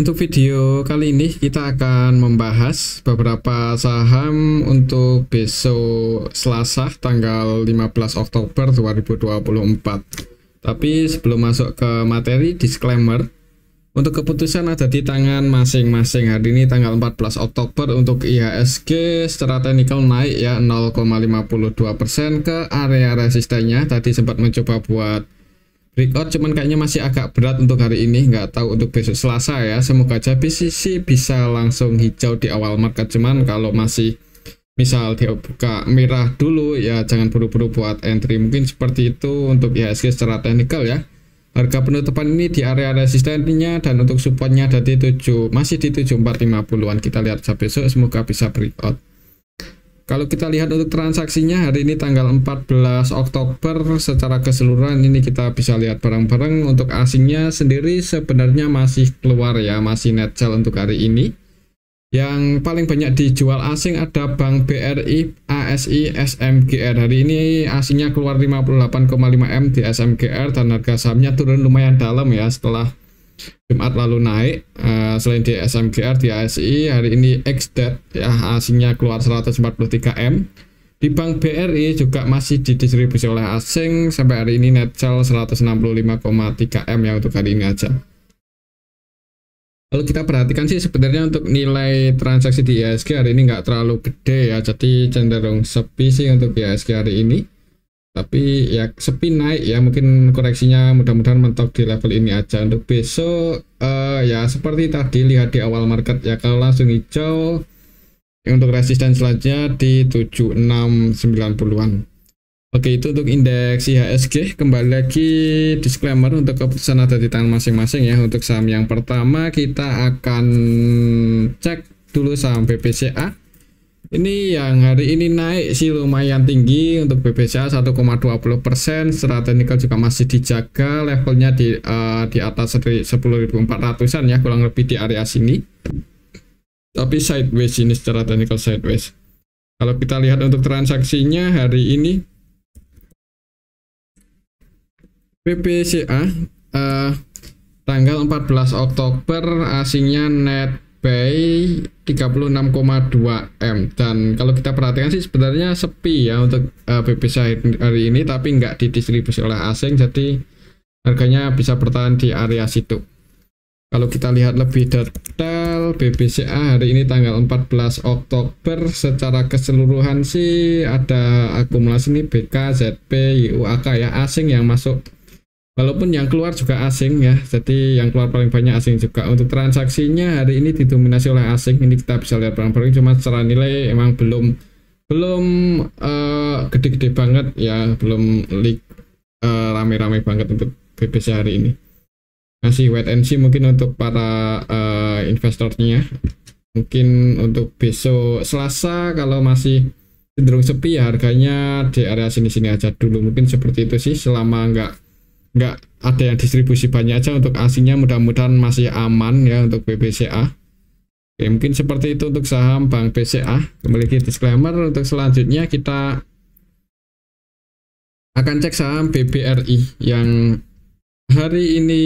Untuk video kali ini kita akan membahas beberapa saham untuk besok Selasa tanggal 15 Oktober 2024. Tapi sebelum masuk ke materi, disclaimer, untuk keputusan ada di tangan masing-masing. Hari ini tanggal 14 Oktober untuk IHSG secara teknikal naik ya 0,52% ke area resistennya. Tadi sempat mencoba buat breakout, cuman kayaknya masih agak berat untuk hari ini. Nggak tahu untuk besok Selasa ya, semoga aja BCC bisa langsung hijau di awal market. Cuman kalau masih misal dia buka merah dulu ya jangan buru-buru buat entry, mungkin seperti itu untuk IHSG secara teknikal ya. Harga penutupan ini di area resistennya dan untuk supportnya ada di masih di 7450-an. Kita lihat saja besok, semoga bisa breakout. Kalau kita lihat untuk transaksinya hari ini tanggal 14 Oktober secara keseluruhan ini kita bisa lihat bareng-bareng. Untuk asingnya sendiri sebenarnya masih keluar ya, masih net sell untuk hari ini. Yang paling banyak dijual asing ada Bank BRI, ASI, SMGR. Hari ini asingnya keluar 58,5 M di SMGR dan harga sahamnya turun lumayan dalam ya setelah Jumat lalu naik. Selain di SMGR, di ASI hari ini XDET ya asingnya keluar 143 M. Di Bank BRI juga masih didistribusi oleh asing sampai hari ini net sell 165,3 M ya untuk hari ini aja. Kalau kita perhatikan sih sebenarnya untuk nilai transaksi di IHSG hari ini nggak terlalu gede ya, jadi cenderung sepi sih untuk IHSG hari ini. Tapi ya sepi naik ya, mungkin koreksinya mudah-mudahan mentok di level ini aja. Untuk besok ya seperti tadi lihat di awal market ya, kalau langsung hijau untuk resisten selanjutnya di 7690-an. Oke, itu untuk indeks IHSG. Kembali lagi disclaimer, untuk keputusan ada di tangan masing-masing ya. Untuk saham yang pertama kita akan cek dulu saham BBCA. Ini yang hari ini naik sih lumayan tinggi untuk BBCA 1,20%. Secara teknikal juga masih dijaga levelnya di atas 10.400-an ya, kurang lebih di area sini. Tapi sideways ini secara teknikal sideways. Kalau kita lihat untuk transaksinya hari ini BBCA tanggal 14 Oktober asingnya net buy 36,2 M, dan kalau kita perhatikan sih sebenarnya sepi ya untuk BBCA hari ini, tapi nggak didistribusi oleh asing, jadi harganya bisa bertahan di area situ. Kalau kita lihat lebih detail BBCA hari ini tanggal 14 Oktober secara keseluruhan sih ada akumulasi ini BK, ZP, YUAK ya, asing yang masuk. Walaupun yang keluar juga asing ya, jadi yang keluar paling banyak asing juga. Untuk transaksinya hari ini didominasi oleh asing, ini kita bisa lihat bareng-bareng, cuma secara nilai emang belum gede-gede banget ya, belum rame-rame banget untuk BBC hari ini. Masih wait and see mungkin untuk para investornya. Mungkin untuk besok Selasa kalau masih cenderung sepi ya harganya di area sini-sini aja dulu, mungkin seperti itu sih, selama nggak ada yang distribusi banyak aja. Untuk asingnya mudah-mudahan masih aman ya untuk BBCA. Oke, mungkin seperti itu untuk saham Bank BCA. Kembali ke disclaimer, untuk selanjutnya kita akan cek saham BBRI yang hari ini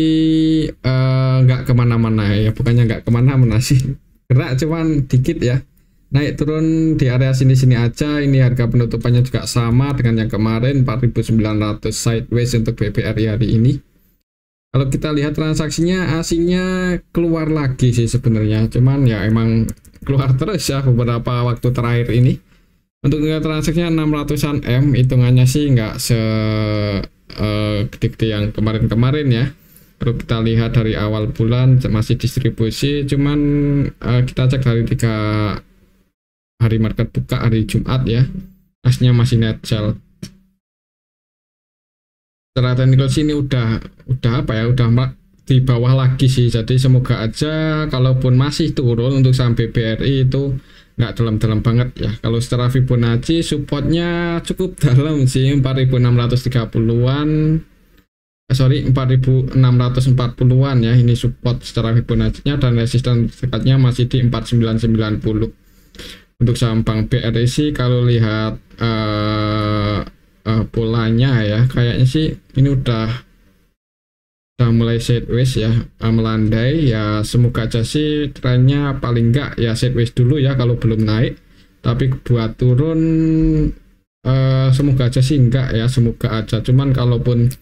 nggak kemana-mana ya, bukannya nggak kemana-mana sih, gerak cuman dikit ya, naik turun di area sini-sini aja. Ini harga penutupannya juga sama dengan yang kemarin 4.900 sideways untuk BBRI hari ini. Kalau kita lihat transaksinya asingnya keluar lagi sih sebenarnya, cuman ya emang keluar terus ya beberapa waktu terakhir ini. Untuk nilai transaksinya 600-an M, hitungannya sih nggak gede-gede yang kemarin-kemarin ya. Kalau kita lihat dari awal bulan masih distribusi, cuman kita cek dari 3 hari market buka hari Jumat ya, asnya masih net sell. Secara teknikal sini udah apa ya, udah di bawah lagi sih, jadi semoga aja kalaupun masih turun untuk saham BBRI itu nggak dalam-dalam banget ya. Kalau secara Fibonacci supportnya cukup dalam sih, 4.630-an, 4.640-an ya, ini support secara Fibonacci-nya, dan resisten dekatnya masih di 4990. Untuk saham Bank BRI sih kalau lihat polanya ya, kayaknya sih ini udah udah mulai sideways ya, melandai ya. Semoga aja sih trennya paling enggak ya sideways dulu ya kalau belum naik, tapi buat turun semoga aja sih enggak ya, semoga aja. Cuman kalaupun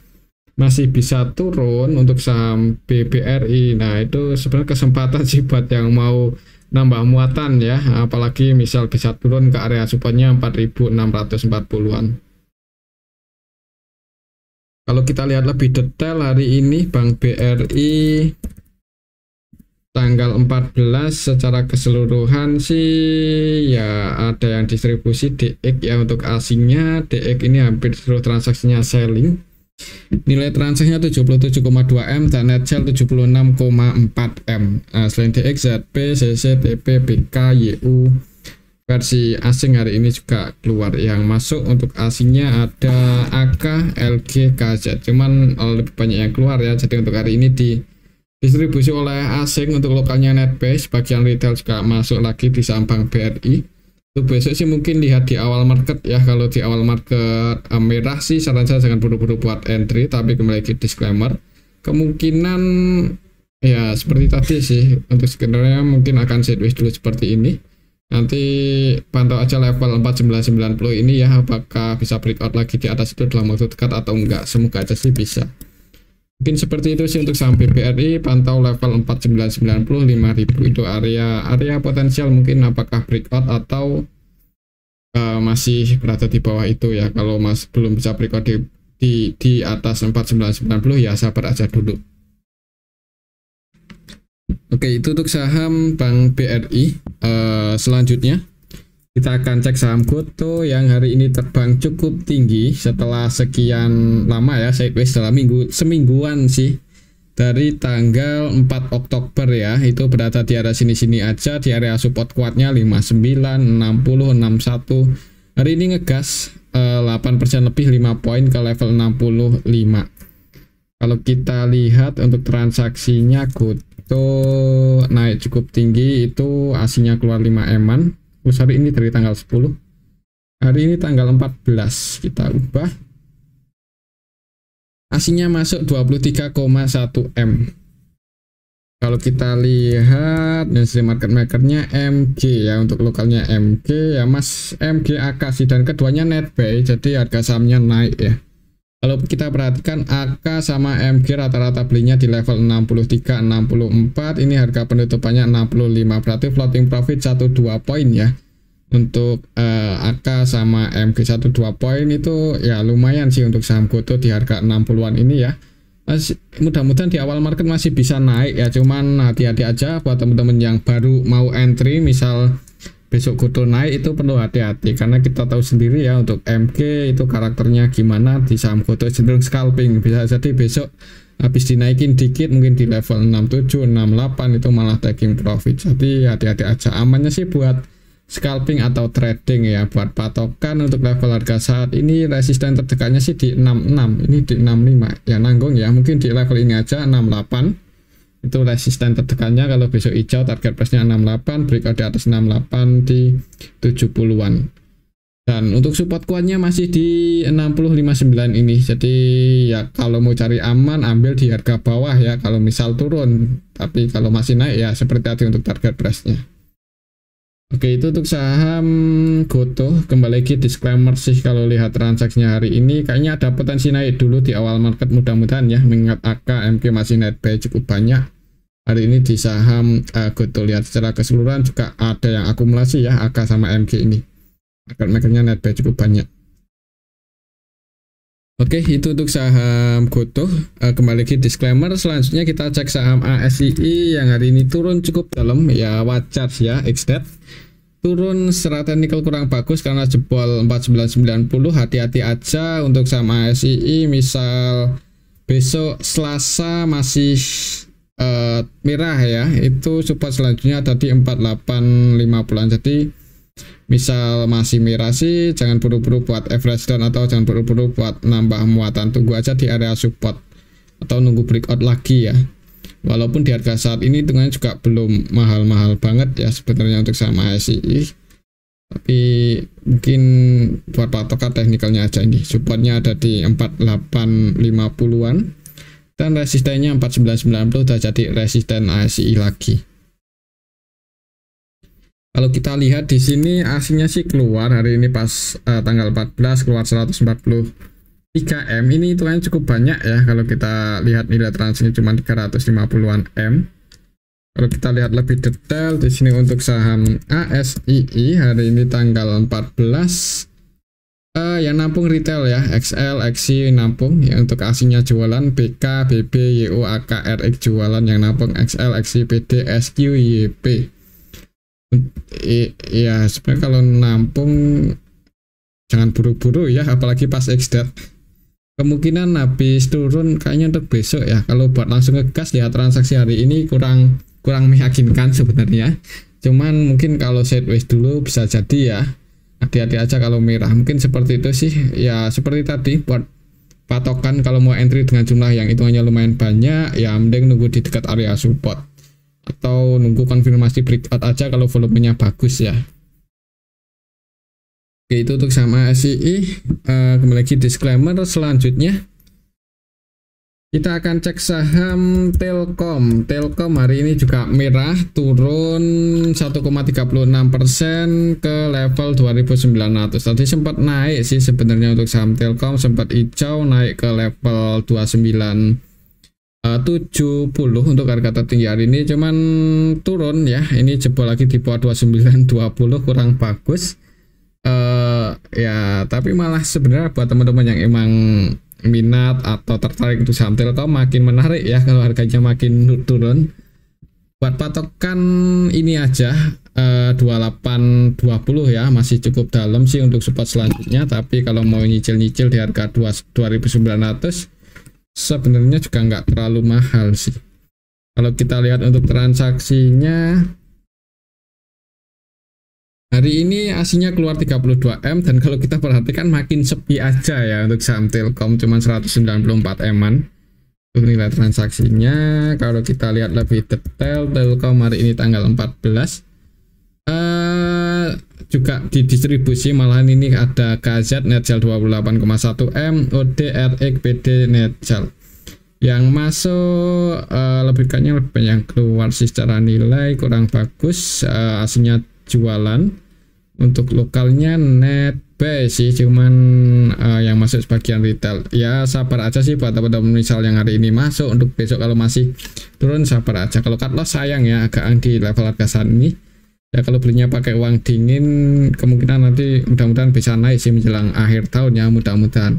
masih bisa turun untuk saham BBRI, nah itu sebenarnya kesempatan sih buat yang mau nambah muatan ya, apalagi misal bisa turun ke area supportnya 4.640-an. Kalau kita lihat lebih detail hari ini Bank BRI tanggal 14 secara keseluruhan sih ya ada yang distribusi DX ya untuk asingnya. DX ini hampir seluruh transaksinya selling. Nilai transaksinya 77,2 M dan net sell 76,4 M. Selain DX, ZP, CC, TP, BK, YU versi asing hari ini juga keluar. Yang masuk untuk asingnya ada AK, LG, KZ, cuman lebih banyak yang keluar ya. Jadi untuk hari ini distribusi oleh asing. Untuk lokalnya Netbase, bagian retail juga masuk lagi di saham Bank BRI. Untuk besok sih mungkin lihat di awal market ya. Kalau di awal market merah sih saran saya jangan buru-buru buat entry, tapi kembali lagi disclaimer kemungkinan ya seperti tadi sih, untuk skenario mungkin akan sideways dulu seperti ini. Nanti pantau aja level 4990 ini ya, apakah bisa breakout lagi di atas itu dalam waktu dekat atau enggak. Semoga aja sih bisa. Mungkin seperti itu sih untuk saham BBRI. Pantau level 4990 5.000 itu area potensial, mungkin apakah breakout atau masih berada di bawah itu ya. Kalau belum bisa breakout di atas 4990 ya sabar aja dulu. Oke, itu untuk saham Bank BRI. Selanjutnya kita akan cek saham GoTo yang hari ini terbang cukup tinggi setelah sekian lama ya, sideways dalam semingguan sih. Dari tanggal 4 Oktober ya, itu berada di area sini-sini aja, di area support kuatnya 59, 60, 61. Hari ini ngegas 8% lebih, 5 poin ke level 65. Kalau kita lihat untuk transaksinya GoTo naik cukup tinggi, itu aslinya keluar 5 eman. Terus hari ini dari tanggal 10, hari ini tanggal 14 kita ubah, aslinya masuk 23,1 M. Kalau kita lihat dari market makernya MG ya, untuk lokalnya MG ya Mas MG AK sih, dan keduanya net buy, jadi harga sahamnya naik ya. Kalau kita perhatikan AK sama MG rata-rata belinya di level 63, 64. Ini harga penutupannya 65. Berarti floating profit 1-2 poin ya. Untuk AK sama MG 1-2 poin itu ya lumayan sih untuk saham GoTo di harga 60-an ini ya. Mudah-mudahan di awal market masih bisa naik ya. Cuman hati-hati aja buat teman-teman yang baru mau entry, misal besok GoTo naik itu perlu hati-hati, karena kita tahu sendiri ya untuk MG itu karakternya gimana. Di saham GoTo cenderung scalping, bisa jadi besok habis dinaikin dikit mungkin di level 67, 68 itu malah taking profit. Jadi hati-hati aja. Amannya sih buat scalping atau trading ya. Buat patokan untuk level harga saat ini, resisten terdekatnya sih di 66, ini di 65 ya, nanggung ya. Mungkin di level ini aja 68 itu resisten terdekatnya. Kalau besok hijau target price-nya 68, breakout di atas 68 di 70-an. Dan untuk support kuatnya masih di 60.59 ini. Jadi ya kalau mau cari aman ambil di harga bawah ya kalau misal turun. Tapi kalau masih naik ya seperti tadi untuk target price-nya. Oke, itu untuk saham GoTo. Kembali lagi disclaimer sih, kalau lihat transaksinya hari ini kayaknya ada potensi naik dulu di awal market, mudah-mudahan ya, mengingat AK, MG masih net buy cukup banyak hari ini di saham GoTo. Lihat secara keseluruhan juga ada yang akumulasi ya, AK sama MG ini market makernya net buy cukup banyak. Oke, itu untuk saham GoTo. Kembali lagi disclaimer. Selanjutnya kita cek saham ASII yang hari ini turun cukup dalam ya, wajar ya, XDET turun secara teknikal kurang bagus karena jebol 4990. Hati-hati aja untuk saham ASII, misal besok Selasa masih merah ya, itu support selanjutnya ada di 4850-an. Jadi misal masih merah sih jangan buru-buru buat average down atau jangan buru-buru buat nambah muatan, tunggu aja di area support atau nunggu breakout lagi ya. Walaupun di harga saat ini hitungannya juga belum mahal-mahal banget ya sebenarnya untuk saham ASII, tapi mungkin buat patokan teknikalnya aja. Ini supportnya ada di 4850-an dan resistennya 4990 udah jadi resisten ASI lagi. Kalau kita lihat di sini aslinya sih keluar hari ini pas tanggal 14 keluar 143M. Ini itu kan cukup banyak ya kalau kita lihat nilai transaksinya cuma 350-an M. Kalau kita lihat lebih detail di sini untuk saham ASII hari ini tanggal 14 yang nampung retail ya, XL, XI nampung, yang untuk aslinya jualan BK, BB, YU, AK, RX jualan, yang nampung XL, XI, PD, SQ, YP. Ya sebenarnya kalau nampung jangan buru-buru ya, apalagi pas XDAT. Kemungkinan habis turun kayaknya untuk besok ya. Kalau buat langsung ngegas lihat transaksi hari ini kurang meyakinkan sebenarnya. Cuman mungkin kalau sideways dulu bisa jadi ya. Hati-hati aja kalau merah. Mungkin seperti itu sih. Ya seperti tadi buat patokan kalau mau entry dengan jumlah yang hitungannya lumayan banyak, ya mending nunggu di dekat area support. Atau nunggu konfirmasi breakout aja kalau volumenya bagus ya. Oke, itu untuk sama SII. Kembali lagi disclaimer selanjutnya. Kita akan cek saham Telkom. Telkom hari ini juga merah, turun 1,36% ke level 2.900. Tadi sempat naik sih sebenarnya untuk saham Telkom, sempat hijau naik ke level 2970 untuk harga tertinggi hari ini, cuman turun ya. Ini jebol lagi di bawah 2920, kurang bagus. Ya, tapi malah sebenarnya buat teman-teman yang emang minat atau tertarik untuk saham Telkom makin menarik ya kalau harganya makin turun. Buat patokan ini aja 2820 ya, masih cukup dalam sih untuk support selanjutnya. Tapi kalau mau nyicil-nyicil di harga 2900 sebenarnya juga nggak terlalu mahal sih. Kalau kita lihat untuk transaksinya hari ini aslinya keluar 32M, dan kalau kita perhatikan makin sepi aja ya untuk saham Telkom, cuma 194M-an untuk nilai transaksinya. Kalau kita lihat lebih detail, Telkom hari ini tanggal 14 juga di distribusi, malahan ini ada KZ Netzel 28,1M, OD, RX, PD, Netzel. Yang masuk lebih banyak yang keluar sih secara nilai kurang bagus, aslinya jualan. Untuk lokalnya NetB sih, cuman yang masuk sebagian retail. Ya sabar aja sih buat teman-teman misal yang hari ini masuk, untuk besok kalau masih turun sabar aja. Kalau cut loss sayang ya agak di level harga saat ini. Ya kalau belinya pakai uang dingin kemungkinan nanti mudah-mudahan bisa naik sih menjelang akhir tahun ya, mudah-mudahan.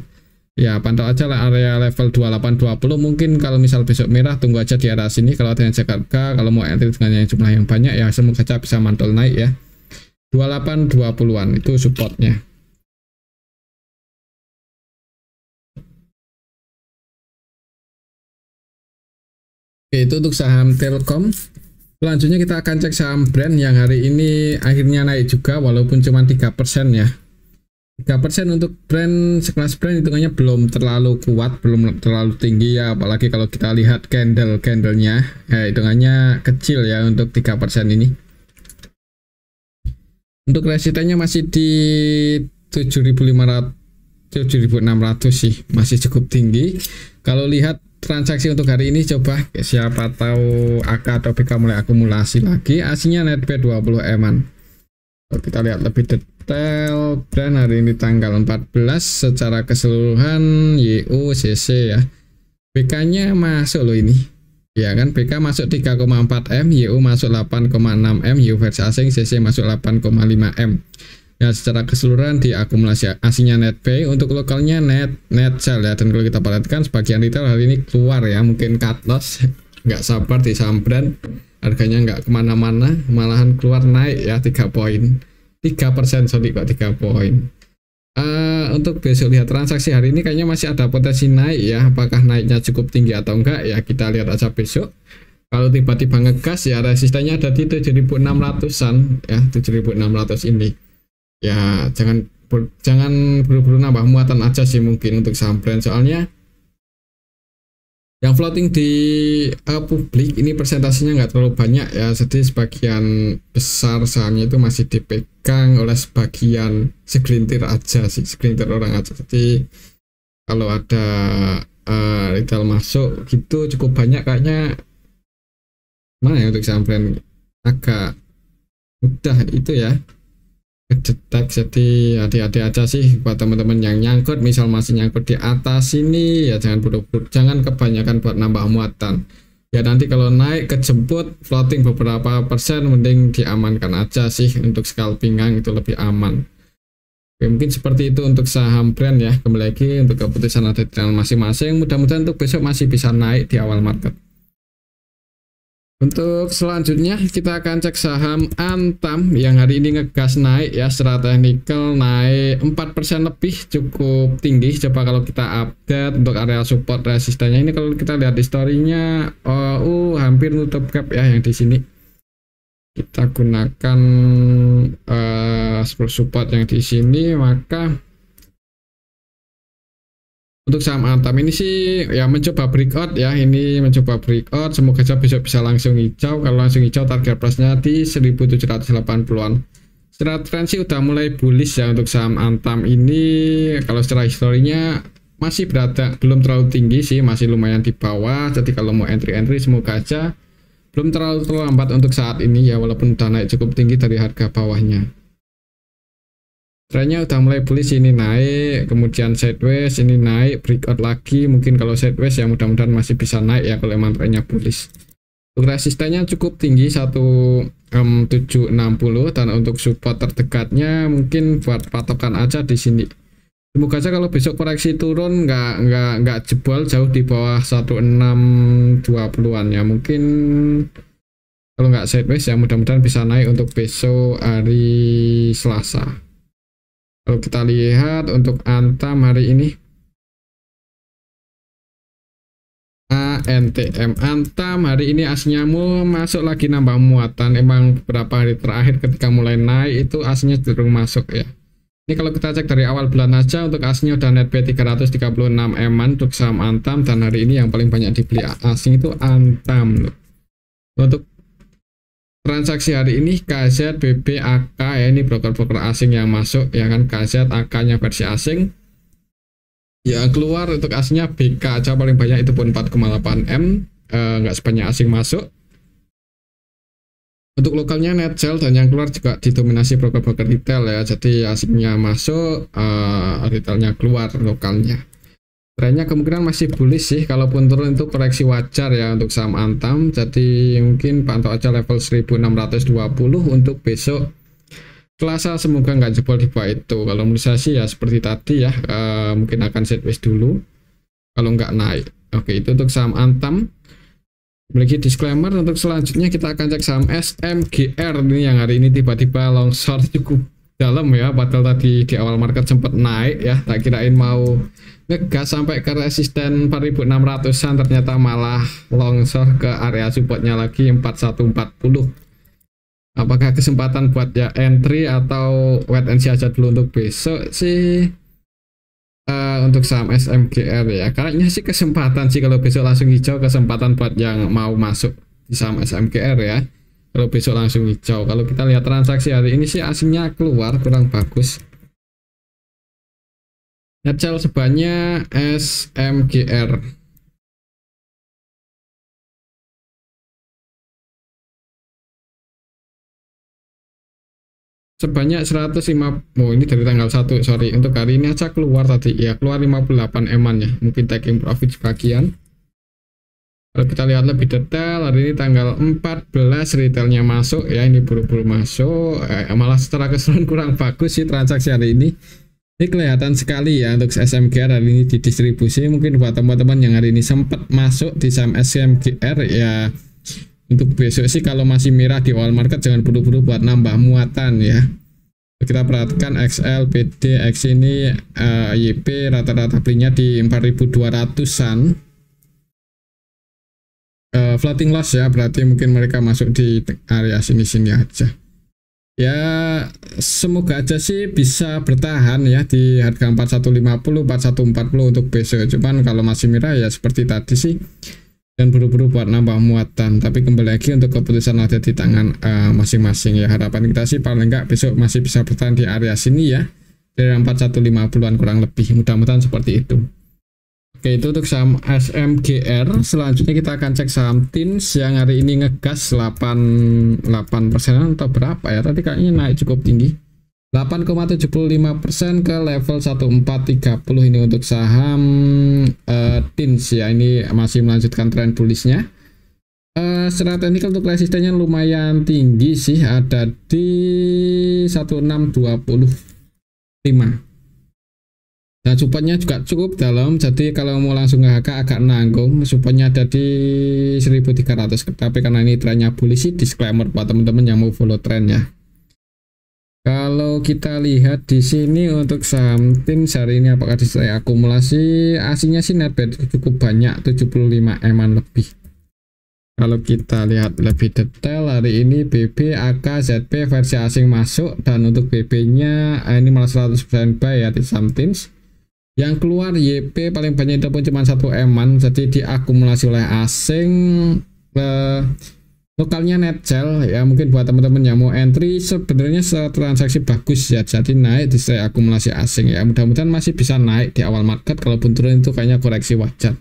Ya pantau aja lah area level 2820. Mungkin kalau misal besok merah tunggu aja di area sini. Kalau ada yang cek harga, kalau mau entry dengan yang jumlah yang banyak ya semoga saja bisa mantul naik ya. 2820-an itu supportnya. Oke, itu untuk saham Telkom. Selanjutnya kita akan cek saham brand yang hari ini akhirnya naik juga walaupun cuma 3% ya. 3% untuk brand, sekelas brand hitungannya belum terlalu kuat, belum terlalu tinggi ya, apalagi kalau kita lihat candle-nya ya, hitungannya kecil ya untuk 3% ini. Untuk resistennya masih di 7.500 7.600 sih, masih cukup tinggi. Kalau lihat transaksi untuk hari ini, coba siapa tahu AK atau BK mulai akumulasi lagi. Aslinya NetB 20M-an. Kalau kita lihat lebih detail, brand hari ini tanggal 14 secara keseluruhan YU CC ya. BK-nya masuk loh ini. Ya kan, BK masuk 3,4M, YU masuk 8,6M, YU versi asing, CC masuk 8,5M. Ya secara keseluruhan diakumulasi aslinya NetB, untuk lokalnya Netzel ya. Dan kalau kita perhatikan sebagian retail hari ini keluar ya, mungkin cut loss, nggak sabar di saham brand, harganya nggak kemana-mana, malahan keluar naik ya 3 poin, 3% sorry kok 3 poin. Untuk besok lihat transaksi hari ini kayaknya masih ada potensi naik ya. Apakah naiknya cukup tinggi atau enggak ya kita lihat aja besok. Kalau tiba-tiba ngegas ya resistennya ada di 7.600-an ya, 7.600 ini. Ya jangan buru-buru nambah muatan aja sih mungkin untuk saham brand, soalnya yang floating di publik ini persentasenya nggak terlalu banyak ya, jadi sebagian besar sahamnya itu masih dipegang oleh sebagian segelintir aja sih, segelintir orang aja. Jadi kalau ada retail masuk gitu cukup banyak kayaknya. Mana ya untuk saham brand agak mudah itu ya kedetek, jadi hati-hati aja sih buat teman-teman yang nyangkut, misal masih nyangkut di atas ini ya jangan buru-buru, jangan kebanyakan buat nambah muatan ya, nanti kalau naik kejemput floating beberapa persen mending diamankan aja sih, untuk scalpingan itu lebih aman. Oke, mungkin seperti itu untuk saham brand ya. Kembali lagi untuk keputusan ada di tangan masing-masing, mudah-mudahan untuk besok masih bisa naik di awal market. Untuk selanjutnya kita akan cek saham Antam yang hari ini ngegas naik ya, secara teknikal naik 4% lebih, cukup tinggi. Coba kalau kita update untuk area support resistennya ini, kalau kita lihat historinya hampir nutup gap ya yang di sini. Kita gunakan support yang di sini, maka untuk saham Antam ini sih ya mencoba breakout ya, ini mencoba breakout, semoga saja besok bisa langsung hijau. Kalau langsung hijau target price-nya di 1780-an. Secara tren sih udah mulai bullish ya untuk saham Antam ini. Kalau secara historinya masih berada belum terlalu tinggi sih, masih lumayan di bawah. Jadi kalau mau entry semoga aja belum terlalu terlambat untuk saat ini ya, walaupun udah naik cukup tinggi dari harga bawahnya. Trennya udah mulai bullish, ini naik, kemudian sideways, ini naik, breakout lagi. Mungkin kalau sideways ya mudah-mudahan masih bisa naik ya kalau emang trennya bullish. Untuk resistennya cukup tinggi 1760, dan untuk support terdekatnya mungkin buat patokan aja di sini. Semoga aja kalau besok koreksi turun nggak jebol jauh di bawah 1620-an ya. Mungkin kalau nggak sideways ya mudah-mudahan bisa naik untuk besok hari Selasa. Kalau kita lihat untuk Antam hari ini, ANTM Antam hari ini aslinya mau masuk lagi nambah muatan. Emang beberapa hari terakhir ketika mulai naik itu aslinya cenderung masuk ya. Ini kalau kita cek dari awal bulan aja, untuk aslinya udah net B 336 eman untuk saham Antam, dan hari ini yang paling banyak dibeli asing itu Antam. Untuk transaksi hari ini KZ, BB, AK ya, ini broker-broker asing yang masuk ya kan, KZ, AK-nya versi asing. Ya keluar untuk aslinya BK aja paling banyak, itu pun 4,8 M, nggak sebanyak asing masuk. Untuk lokalnya net sell, dan yang keluar juga didominasi broker-broker retail ya, jadi asingnya masuk, retailnya keluar, lokalnya. Trennya kemungkinan masih bullish sih, kalaupun turun itu koreksi wajar ya untuk saham Antam. Jadi mungkin pantau aja level 1620 untuk besok Selasa, semoga nggak jebol di bawah itu. Kalau menurut saya sih ya seperti tadi ya, mungkin akan sideways dulu kalau nggak naik. Oke, itu untuk saham Antam. Memiliki disclaimer. Untuk selanjutnya kita akan cek saham SMGR ini yang hari ini tiba-tiba longsor cukup dalam ya, padahal tadi di awal market sempat naik ya, tak kirain mau ngegas sampai ke resisten 4600-an, ternyata malah longsor ke area supportnya lagi 4140. Apakah kesempatan buat ya entry atau wait and see aja dulu untuk besok sih? Untuk saham SMGR ya, kayaknya sih kesempatan sih kalau besok langsung hijau, kesempatan buat yang mau masuk di saham SMGR ya. Kalau besok langsung hijau. Kalau kita lihat transaksi hari ini sih asingnya keluar kurang bagus. Net sell sebanyak SMGR sebanyak 105. Oh ini dari tanggal 1, sorry, untuk hari ini aja keluar tadi ya, keluar 58 eman ya, mungkin taking profit sebagian. Kalau kita lihat lebih detail, hari ini tanggal 14 retailnya masuk ya, ini buru-buru masuk, malah secara keseluruhan kurang bagus sih transaksi hari ini. Ini kelihatan sekali ya untuk SMGR hari ini di distribusi. Mungkin buat teman-teman yang hari ini sempat masuk di saham SMGR ya, untuk besok sih kalau masih merah di awal market jangan buru-buru buat nambah muatan ya. Kita perhatikan XL, PD, X ini YP rata-rata belinya di 4200-an. Floating loss ya, berarti mungkin mereka masuk di area sini-sini aja. Ya semoga aja sih bisa bertahan ya di harga 4150, 4140 untuk besok. Cuman kalau masih merah ya seperti tadi sih, dan buru-buru buat nambah muatan. Tapi kembali lagi untuk keputusan ada di tangan masing-masing ya. Harapan kita sih paling enggak besok masih bisa bertahan di area sini ya, dari 4150-an kurang lebih, mudah-mudahan seperti itu. Oke, itu untuk saham SMGR. Selanjutnya kita akan cek saham TINS yang hari ini ngegas 8% atau berapa ya, tadi kayaknya naik cukup tinggi, 8,75% ke level 1430. Ini untuk saham TINS ya, ini masih melanjutkan tren bullish-nya. Secara teknikal untuk resistennya lumayan tinggi sih, ada di 1625. Dan supportnya juga cukup dalam, jadi kalau mau langsung ke HK agak nanggung. Supportnya ada di 1300, tapi karena ini trennya bullish sih, disclaimer buat teman-teman yang mau follow tren ya. Kalau kita lihat di sini untuk saham TINS hari ini apakah disertai akumulasi, aslinya sih net buy cukup banyak, 75 M-an lebih. Kalau kita lihat lebih detail hari ini BB, AK, ZP versi asing masuk, dan untuk BB-nya ini malah 100% buy ya di saham TINS. Yang keluar YP paling banyak itu pun cuma 1 M-an, jadi diakumulasi oleh asing. Lokalnya net sell ya, mungkin buat teman-teman yang mau entry sebenarnya transaksi bagus ya, jadi naik di akumulasi asing ya, mudah-mudahan masih bisa naik di awal market. Kalaupun turun itu kayaknya koreksi wajar.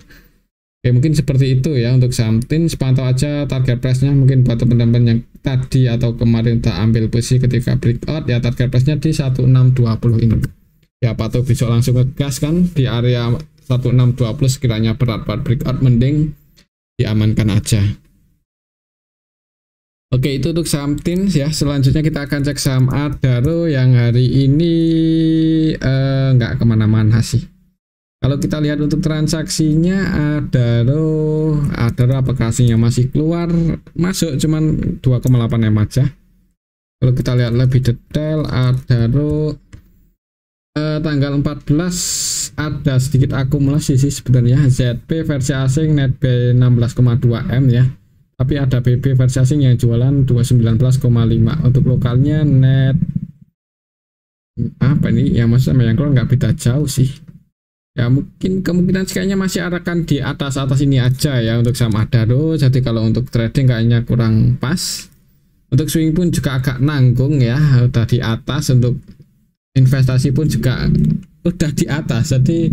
Oke, mungkin seperti itu ya untuk saham TINS. Pantau aja target price-nya, mungkin buat teman-teman yang tadi atau kemarin tak ambil posisi ketika breakout ya, target price-nya di 1620 ini ya, patuh besok langsung ngegas kan di area 1620. Sekiranya berat buat breakout mending diamankan aja. Oke, itu untuk saham TINS ya. Selanjutnya kita akan cek saham Adaro yang hari ini nggak kemana-mana sih. Kalau kita lihat untuk transaksinya Adaro apakah aslinya masih keluar, masuk cuman 2,8 M aja. Kalau kita lihat lebih detail Adaro tanggal 14 ada sedikit akumulasi sih sebenarnya. ZP versi asing net buy 16,2 M ya, tapi ada BB versi asing yang jualan 219,5. Untuk lokalnya net apa ini yang masuk sama yang keluar nggak beda jauh sih ya, mungkin kemungkinan kayaknya masih akan di atas ini aja ya untuk saham Adaro. Jadi kalau untuk trading kayaknya kurang pas. Untuk swing pun juga agak nanggung ya, udah di atas. Untuk investasi pun juga udah di atas, jadi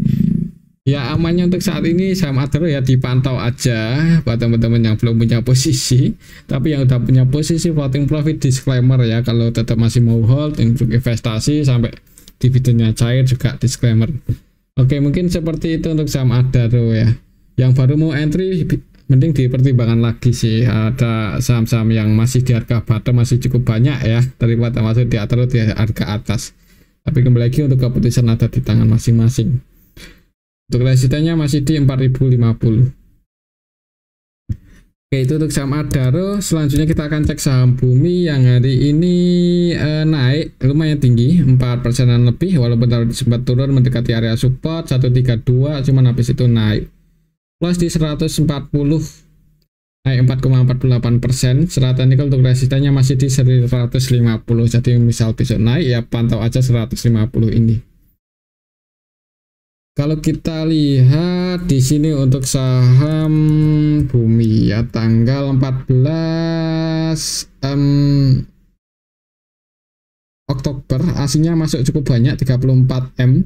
ya amannya untuk saat ini saham Adaro ya dipantau aja buat teman-teman yang belum punya posisi. Tapi yang udah punya posisi floating profit disclaimer ya, kalau tetap masih mau hold untuk investasi sampai dividennya cair juga disclaimer. Oke, mungkin seperti itu untuk saham Adaro ya. Yang baru mau entry mending dipertimbangkan lagi sih, ada saham-saham yang masih di harga bottom masih cukup banyak ya, daripada masuk di Adaro di harga atas. Tapi kembali lagi untuk keputusan ada di tangan masing-masing. Untuk resistennya masih di 4050. Oke, itu untuk saham Adaro. Selanjutnya kita akan cek saham Bumi yang hari ini naik lumayan tinggi, 4%-an lebih, walaupun tadi sempat turun mendekati area support 132, cuman habis itu naik plus di 140, naik 4,48%. Secara teknikal untuk resistennya masih di 150. Jadi misal besok naik ya pantau aja 150 ini. Kalau kita lihat di sini untuk saham Bumi ya, tanggal 14 Oktober aslinya masuk cukup banyak 34 M.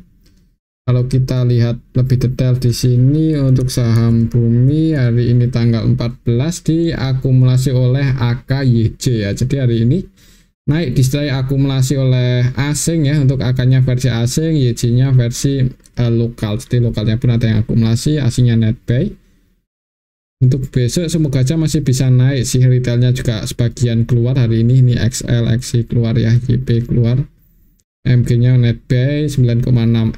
Kalau kita lihat lebih detail di sini untuk saham Bumi hari ini tanggal 14 diakumulasi oleh AKYJ ya. Jadi hari ini naik display akumulasi oleh asing ya, untuk AK-nya versi asing, YJ-nya versi lokal. Jadi lokalnya pun ada yang akumulasi, asingnya net buy. Untuk besok semoga aja masih bisa naik sih, retailnya juga sebagian keluar hari ini XL, XC keluar ya, YP keluar. MG-nya net buy 9,6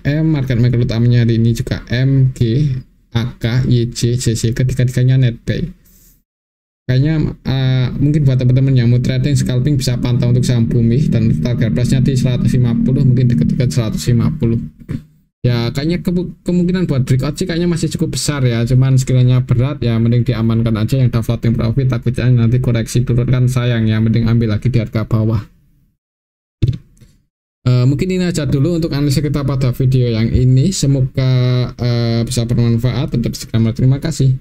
M, market maker utamanya hari ini juga MG, AK, YJ, CC, ketiga-tiganya net buy. Kayaknya mungkin buat teman-teman yang mau trading scalping bisa pantau untuk saham Bumi, dan target price-nya di 150, mungkin dekat-dekat 150. Ya kayaknya kemungkinan buat breakout sih kayaknya masih cukup besar ya, cuman sekiranya berat ya mending diamankan aja. Yang udah floating profit takutnya nanti koreksi turun kan sayang ya, mending ambil lagi di harga bawah. Mungkin ini aja dulu untuk analisa kita pada video yang ini, semoga bisa bermanfaat. Untuk disclaimer, terima kasih.